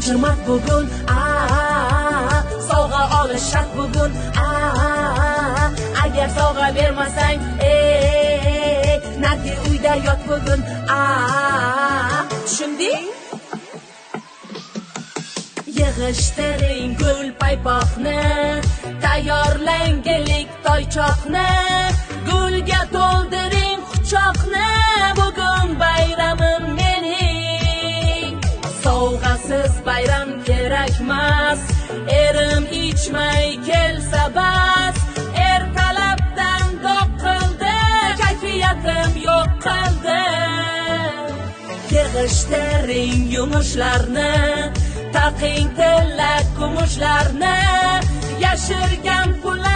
hurmat bugun sovg'a olish shart bugun agar sovg'a bermasang nagi uyda yot bugun tushunding? Yig'ishtiring gul paypoqni, tayyorlang gelik toychoqni, gulga to'ldiring quchoqni, bugun bayramim mening. Sovg'asiz bayram kerakmas, erim ichmay kelsa bas, ertalabdan do'q qildi, kayfiyatim yo'q qildi. Yig'ishtiring yumushlarni, taqing tilla kumushlarni, yashirgan pullar